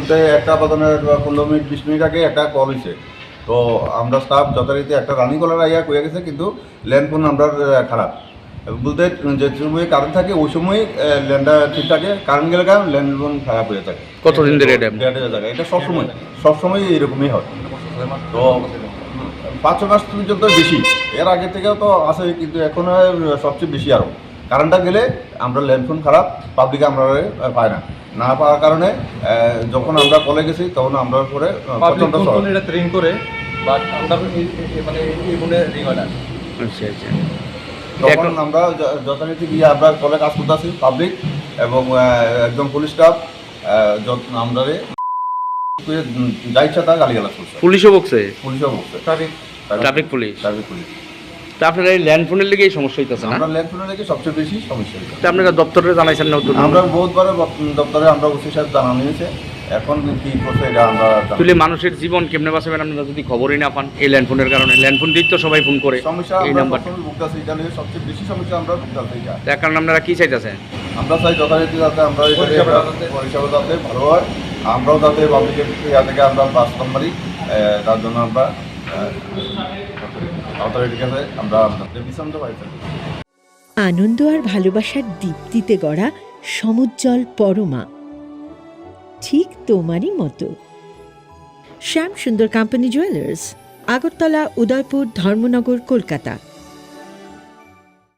শুরুতে একটা বাজানোর 15 মিনিট 20 মিনিট আগে একটা কল হয়েছে। তো আমরা স্টাফ যথারীতি একটা রানিং কলার আইয়া কয়ে গেছে, কিন্তু ল্যান্ডফোন আমরা খারাপ বলতে যে সময় কারেন্ট থাকে ওই সময় ল্যান্ডটা ঠিক থাকে, কারেন্ট গেলে কারণ ল্যান্ডফোন খারাপ হয়ে থাকে। কতদিন ধরে এটা? এটা সবসময় এরকমই হয়। তো 5 মাস পর্যন্ত বেশি, এর আগে থেকেও তো আছে, কিন্তু এখন সবচেয়ে বেশি আরও কারেন্টটা গেলে আমরা ল্যান্ডফোন খারাপ, পাবলিকে আমরা পাই না পাওয়ার কারণে যখন আমরা কলে গেছি তখন আমরা পরে প্রচণ্ড রিং করে বাট আমরা মানে এই ফোনে রিং হয় না। আচ্ছা আচ্ছা। তখন আমরা যথারীতি গিয়ে আমরা কলে কাজ করতেছি, পাবলিক এবং একদম পুলিশ স্টাফ আমরা যা ইচ্ছা তা গালিগালাজ করছে। পুলিশও বকছে? পুলিশও বলছে, ট্রাফিক পুলিশ। Traffic police. তা আপনার এই ল্যান্ডফোনের লেগে এই সমস্যা হইতেছে না? আমরা ল্যান্ডফোনের লেগে সবচেয়ে বেশি সমস্যা হয়েছে। তা আপনারা দপ্তরে জানাইছেন না? আমরা বহুতবার দপ্তরে আমরা ওসি সাহেব জানানো হয়েছে, এখন কি করছে এটা আমরা তুলে মানুষের জীবন কেমনে বাঁচাবেন আপনারা যদি খবরই না পান এই ল্যান্ডফোনের কারণে? ল্যান্ডফোন দিয়েই তো সবাই ফোন করে সমস্যা এই নাম্বার। ভুগতেছি, এটা নিয়ে সবচেয়ে বেশি সমস্যা আমরা ভুগতেছি। তার কারণে আপনারা কি চাইতেছেন? আমরা চাই যথারীতি যাতে আমরা পরিষেবা যাতে ভালো হয়, আমরাও যাতে পাবলিকের ইয়া থেকে আমরা বাঁচতাম পারি, তার জন্য আমরা অথরিটির কাছে আমরা বিশ্রান্ত পাইছি। আনন্দ আর ভালোবাসার দীপ্তিতে গড়া সমুজ্জ্বল পরমা, ঠিক তোমারই মতো। শ্যাম সুন্দর কোম্পানি জুয়েলার্স, আগরতলা, উদয়পুর, ধর্মনগর, কলকাতা।